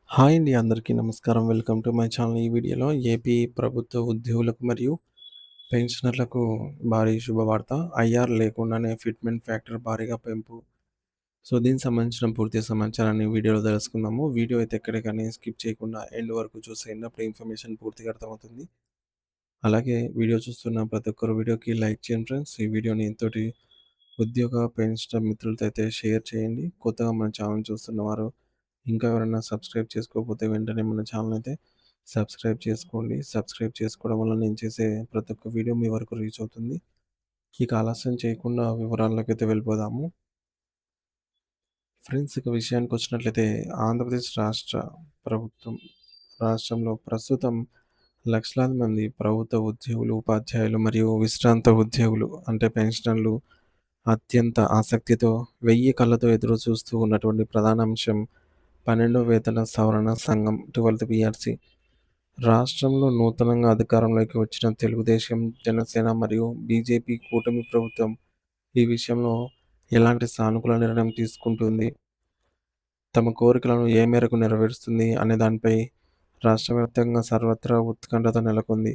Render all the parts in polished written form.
Hi అండి. అందరికీ నమస్కారం. Welcome to my channel. ఈ వీడియోలో ఏపీ ప్రభుత్వ ఉద్యోగులకు మరియు పెన్షనర్లకు భారీ శుభవార్త. ఐఆర్ లేకుండానే ఫిట్‌మెంట్ ఫ్యాక్టర్ భారీగా పెంపు. సో, దీనికి సంబంధించిన పూర్తి సమాచారాన్ని వీడియోలో తెలుసుకుందాము. వీడియో అయితే ఎక్కడ కానీ స్కిప్ చేయకుండా ఎండ్ వరకు చూసేయండి. అప్పుడు ఇన్ఫర్మేషన్ పూర్తిగా అర్థమవుతుంది. అలాగే వీడియో చూస్తున్న ప్రతి ఒక్కరు వీడియోకి లైక్ చేయండి ఫ్రెండ్స్. ఈ వీడియోని తోటి ఉద్యోగ, పెన్షనర్ మిత్రులతో అయితే షేర్ చేయండి. కొత్తగా మన ఛానల్ చూస్తున్నవారు ఇంకా ఎవరైనా సబ్స్క్రైబ్ చేసుకోకపోతే వెంటనే మన ఛానల్ అయితే సబ్స్క్రైబ్ చేసుకోండి. సబ్స్క్రైబ్ చేసుకోవడం వల్ల నేను చేసే ప్రతి ఒక్క వీడియో మీ వరకు రీచ్ అవుతుంది. ఇక ఆలస్యం చేయకుండా వివరాల్లోకైతే వెళ్ళిపోదాము. ఫ్రెండ్స్, ఇక విషయానికొచ్చినట్లయితే ఆంధ్రప్రదేశ్ ప్రభుత్వం రాష్ట్రంలో ప్రస్తుతం లక్షలాది మంది ప్రభుత్వ ఉద్యోగులు, ఉపాధ్యాయులు మరియు విశ్రాంత ఉద్యోగులు అంటే పెన్షనర్లు అత్యంత ఆసక్తితో 1000 కళ్ళతో ఎదురు చూస్తూ ఉన్నటువంటి ప్రధాన అంశం 12వ వేతన సవరణ సంఘం 12th పీఆర్సీ. రాష్ట్రంలో నూతనంగా అధికారంలోకి వచ్చిన తెలుగుదేశం, జనసేన మరియు బీజేపీ కూటమి ప్రభుత్వం ఈ విషయంలో ఎలాంటి సానుకూల నిర్ణయం తీసుకుంటుంది, తమ కోరికలను ఏ మేరకు నెరవేరుస్తుంది అనే దానిపై రాష్ట్ర వ్యాప్తంగా సర్వత్రా ఉత్కంఠత నెలకొంది.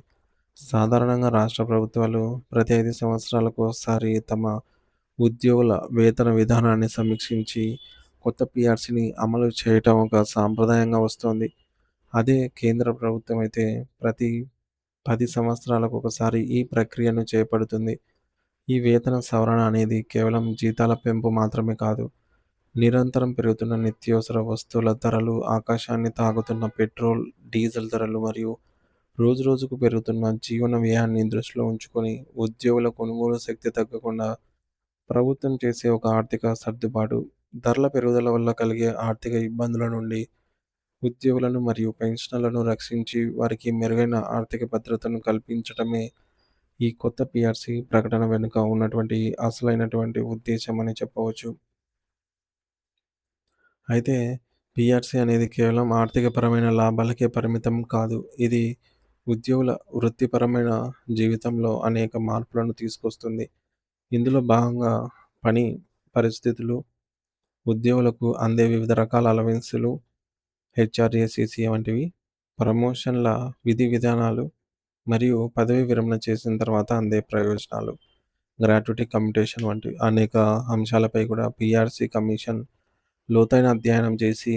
సాధారణంగా రాష్ట్ర ప్రభుత్వాలు ప్రతి 5 సంవత్సరాలకు ఒకసారి తమ ఉద్యోగుల వేతన విధానాన్ని సమీక్షించి కొత్త పీఆర్సీని అమలు చేయటం ఒక సాంప్రదాయంగా వస్తోంది. అదే కేంద్ర ప్రభుత్వం అయితే ప్రతి 10 సంవత్సరాలకు ఒకసారి ఈ ప్రక్రియను చేపడుతుంది. ఈ వేతన సవరణ అనేది కేవలం జీతాల పెంపు మాత్రమే కాదు. నిరంతరం పెరుగుతున్న నిత్యావసర వస్తువుల ధరలు, ఆకాశాన్ని తాకుతున్న పెట్రోల్, డీజిల్ ధరలు మరియు రోజురోజుకు పెరుగుతున్న జీవన వ్యయాన్ని దృష్టిలో ఉంచుకొని ఉద్యోగుల కొనుగోలు శక్తి తగ్గకుండా ప్రభుత్వం చేసే ఒక ఆర్థిక సర్దుబాటు. ధరల పెరుగుదల వల్ల కలిగే ఆర్థిక ఇబ్బందుల నుండి ఉద్యోగులను మరియు పెన్షనర్లను రక్షించి వారికి మెరుగైన ఆర్థిక భద్రతను కల్పించడమే ఈ కొత్త పీఆర్సీ ప్రకటన వెనుక ఉన్నటువంటి అసలైనటువంటి ఉద్దేశం అని చెప్పవచ్చు. అయితే పీఆర్సీ అనేది కేవలం ఆర్థికపరమైన లాభాలకే పరిమితం కాదు. ఇది ఉద్యోగుల వృత్తిపరమైన జీవితంలో అనేక మార్పులను తీసుకొస్తుంది. ఇందులో భాగంగా పని పరిస్థితులు, ఉద్యోగులకు అందే వివిధ రకాల అలవెన్సులు, హెచ్ఆర్ఏసీసీ వంటివి, ప్రమోషన్ల విధి విధానాలు మరియు పదవీ విరమణ చేసిన తర్వాత అందే ప్రయోజనాలు, గ్రాట్యుటీ కమ్యుటేషన్ వంటి అనేక అంశాలపై కూడా పీఆర్సీ కమిషన్ లోతైన అధ్యయనం చేసి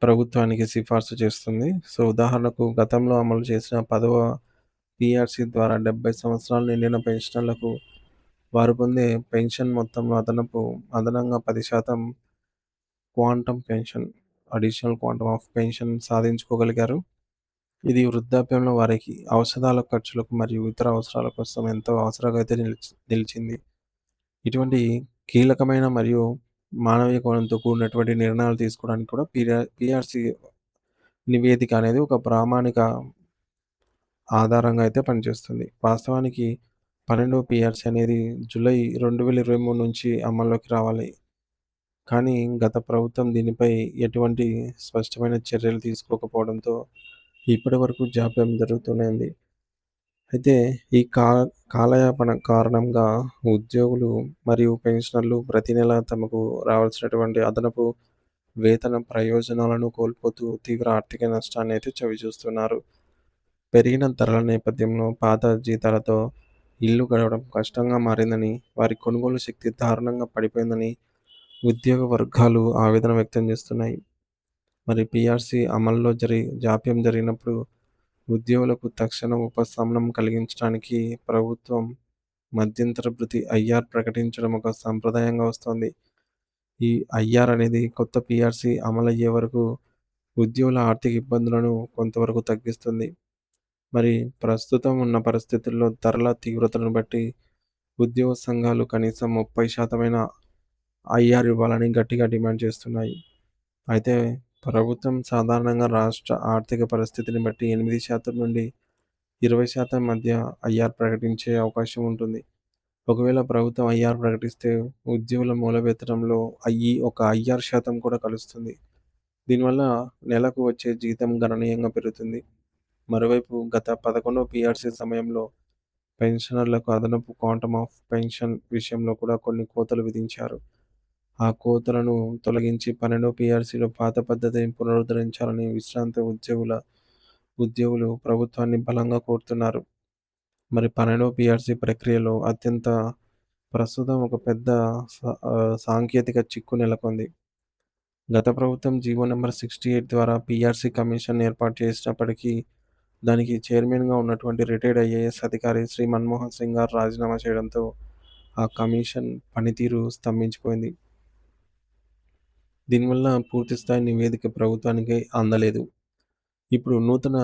ప్రభుత్వానికి సిఫార్సు చేస్తుంది. సో, ఉదాహరణకు గతంలో అమలు చేసిన 10వ పీఆర్సీ ద్వారా 70 సంవత్సరాలు నిండిన పెన్షనర్లకు వారు పొందే పెన్షన్ మొత్తంలో అదనంగా 10% quantum pension, additional quantum of pension సాధించుకోగలిగారు. ఇది వృద్ధాప్యంలో వారికి ఔషధాల ఖర్చులకు మరియు ఇతర అవసరాల కోసం ఎంతో అవసరంగా అయితే నిలిచింది. ఇటువంటి కీలకమైన మరియు మానవీయ కోణంతో కూడినటువంటి నిర్ణయాలు తీసుకోవడానికి కూడా పీఆర్సీ నివేదిక అనేది ఒక ప్రామాణిక ఆధారంగా అయితే పనిచేస్తుంది. వాస్తవానికి 12వ పీఆర్సీ అనేది జూలై 2023 నుంచి అమల్లోకి రావాలి. కానీ గత ప్రభుత్వం దీనిపై ఎటువంటి స్పష్టమైన చర్యలు తీసుకోకపోవడంతో ఇప్పటివరకు జాప్యం జరుగుతూనే ఉంది. అయితే ఈ కాలయాపన కారణంగా ఉద్యోగులు మరియు పెన్షనర్లు ప్రతి నెల తమకు రావాల్సినటువంటి అదనపు వేతన ప్రయోజనాలను కోల్పోతూ తీవ్ర ఆర్థిక నష్టాన్ని అయితే చవిచూస్తున్నారు. పెరిగిన ధరల నేపథ్యంలో పాత జీతాలతో ఇల్లు గడవడం కష్టంగా మారిందని, వారి కొనుగోలు శక్తి దారుణంగా పడిపోయిందని ఉద్యోగ వర్గాలు ఆవేదన వ్యక్తం చేస్తున్నాయి. మరి పీఆర్సీ అమల్లో జాప్యం జరిగినప్పుడు ఉద్యోగులకు తక్షణ ఉపశమనం కలిగించడానికి ప్రభుత్వం మధ్యంతర భృతి ఐఆర్ ప్రకటించడం ఒక సంప్రదాయంగా వస్తోంది. ఈ ఐఆర్ అనేది కొత్త పీఆర్సీ అమలయ్యే వరకు ఉద్యోగుల ఆర్థిక ఇబ్బందులను కొంతవరకు తగ్గిస్తుంది. మరి ప్రస్తుతం ఉన్న పరిస్థితుల్లో ధరల తీవ్రతను బట్టి ఉద్యోగ సంఘాలు కనీసం 30% ఐఆర్ ఇవ్వాలని గట్టిగా డిమాండ్ చేస్తున్నాయి. అయితే ప్రభుత్వం సాధారణంగా రాష్ట్ర ఆర్థిక పరిస్థితిని బట్టి 8% నుండి 20% మధ్య ఐఆర్ ప్రకటించే అవకాశం ఉంటుంది. ఒకవేళ ప్రభుత్వం ఐఆర్ ప్రకటిస్తే ఉద్యోగుల మూల వేతనంలో ఒక ఐఆర్ శాతం కూడా కలుస్తుంది. దీనివల్ల నెలకు వచ్చే జీతం గణనీయంగా పెరుగుతుంది. మరోవైపు గత 11వ పీఆర్సీ సమయంలో పెన్షనర్లకు అదనపు క్వాంటమ్ ఆఫ్ పెన్షన్ విషయంలో కూడా కొన్ని కోతలు విధించారు. ఆ కోతలను తొలగించి 12వ పీఆర్సీలో పాత పద్ధతిని పునరుద్ధరించాలని విశ్రాంత ఉద్యోగులు ప్రభుత్వాన్ని బలంగా కోరుతున్నారు. మరి 12వ పీఆర్సీ ప్రక్రియలో ప్రస్తుతం ఒక పెద్ద సాంకేతిక చిక్కు నెలకొంది. గత ప్రభుత్వం జీవో నంబర్ 68 ద్వారా పీఆర్సీ కమిషన్ ఏర్పాటు చేసినప్పటికీ, దానికి చైర్మన్‌గా ఉన్నటువంటి రిటైర్డ్ ఐఏఎస్ అధికారి శ్రీ మన్మోహన్ సింగ్ గారు రాజీనామా చేయడంతో, ఆ కమిషన్ పనితీరు స్తంభించిపోయింది. దీనివల్ల పూర్తిస్థాయి నివేదిక ప్రభుత్వానికి అందలేదు. ఇప్పుడు నూతన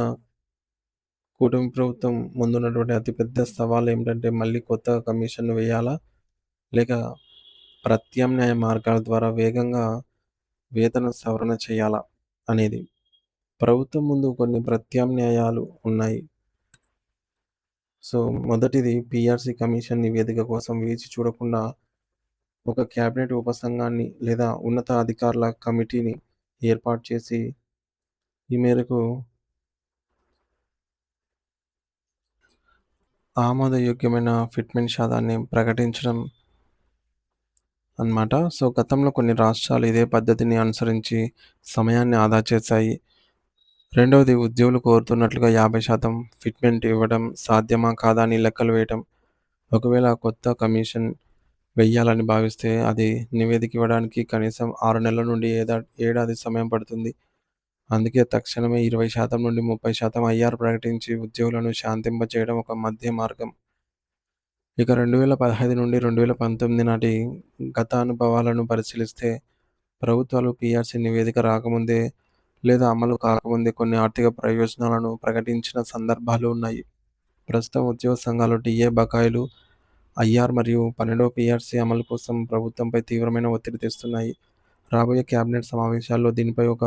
కూటమి ప్రభుత్వం ముందున్నటువంటి అతిపెద్ద సవాల్ ఏమిటంటే, మళ్ళీ కొత్త కమిషన్‌ను వేయాలా? లేక ప్రత్యామ్నాయ మార్గాల ద్వారా వేగంగా వేతన సవరణ చేయాలా? అనేది. ప్రభుత్వం ముందు కొన్ని ప్రత్యామ్నాయాలు ఉన్నాయి. మొదటిది పీఆర్సీ కమిషన్ నివేదిక కోసం వేచి చూడకుండా ఒక కేబినెట్ ఉపసంఘాన్ని లేదా ఉన్నత అధికారుల కమిటీని ఏర్పాటు చేసి, ఈ మేరకు ఆమోదయోగ్యమైన ఫిట్మెంట్ శాతాన్ని ప్రకటించడం అన్నమాట. గతంలో కొన్ని రాష్ట్రాలు ఇదే పద్ధతిని అనుసరించి సమయాన్ని ఆదా చేశాయి. రెండవది, ఉద్యోగులు కోరుతున్నట్లుగా 50% ఫిట్మెంట్ ఇవ్వడం సాధ్యమా కాదా అని లెక్కలు వేయటం. ఒకవేళ కొత్త కమిషన్ వెయ్యాలని భావిస్తే అది నివేదిక ఇవ్వడానికి కనీసం 6 నెలల నుండి ఏడాది సమయం పడుతుంది. అందుకే తక్షణమే 20% నుండి 30% ఐఆర్ ప్రకటించి ఉద్యోగులను శాంతింపజేయడం ఒక మధ్య మార్గం. ఇక 2015 నుండి 2019 నాటి గత అనుభవాలను పరిశీలిస్తే, ప్రభుత్వాలు పీఆర్సీ నివేదిక రాకముందే లేదా అమలు కాకముందే కొన్ని ఆర్థిక ప్రయోజనాలను ప్రకటించిన సందర్భాలు ఉన్నాయి. ప్రస్తుతం ఉద్యోగ సంఘాలు డీఏ బకాయిలు, ఐఆర్ మరియు 12వ పీఆర్సీ అమలు కోసం ప్రభుత్వంపై తీవ్రమైన ఒత్తిడి తెస్తున్నాయి. రాబోయే కేబినెట్ సమావేశాల్లో దీనిపై ఒక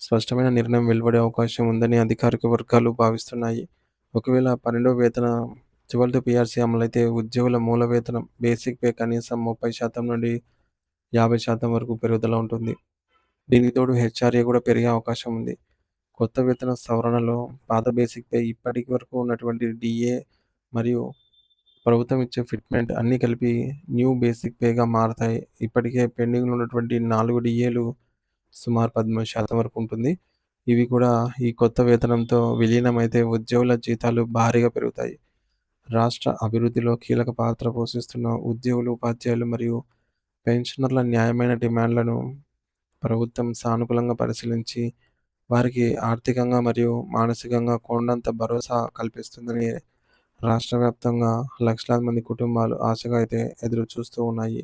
స్పష్టమైన నిర్ణయం వెలువడే అవకాశం ఉందని అధికారిక వర్గాలు భావిస్తున్నాయి. ఒకవేళ 12వ పీఆర్సీ అమలైతే ఉద్యోగుల మూల వేతనం బేసిక్ పే కనీసం 30% నుండి 50% వరకు పెరుగుదల ఉంటుంది. దీనికి తోడు హెచ్ఆర్ఏ కూడా పెరిగే అవకాశం ఉంది. కొత్త వేతన సవరణలో పాత బేసిక్ పే, ఇప్పటి వరకు ఉన్నటువంటి డీఏ మరియు ప్రభుత్వం ఇచ్చే ఫిట్మెంట్ అన్నీ కలిపి న్యూ బేసిక్ పేగా మారతాయి. ఇప్పటికే పెండింగ్‌లో ఉన్నటువంటి 4 డీఏలు సుమారు 13% వరకు ఉంటుంది. ఇవి కూడా ఈ కొత్త వేతనంతో విలీనమైతే ఉద్యోగుల జీతాలు భారీగా పెరుగుతాయి. రాష్ట్ర అభివృద్ధిలో కీలక పాత్ర పోషిస్తున్న ఉద్యోగులు, ఉపాధ్యాయులు మరియు పెన్షనర్ల న్యాయమైన డిమాండ్లను ప్రభుత్వం సానుకూలంగా పరిశీలించి, వారికి ఆర్థికంగా మరియు మానసికంగా కొండంత భరోసా కల్పిస్తుందని రాష్ట్ర వ్యాప్తంగా లక్షలాది మంది కుటుంబాలు ఆశగా అయితే ఎదురు చూస్తూ ఉన్నాయి.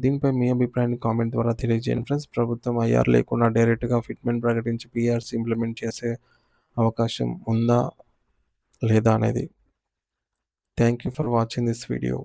దీనిపై మీ అభిప్రాయాన్ని కామెంట్ ద్వారా తెలియజేయండి ఫ్రెండ్స్. ప్రభుత్వం ఐఆర్ లేకుండా డైరెక్ట్‌గా ఫిట్మెంట్ ప్రకటించి పీఆర్సీ ఇంప్లిమెంట్ చేసే అవకాశం ఉందా? లేదా అనేది. Thank you for watching this video.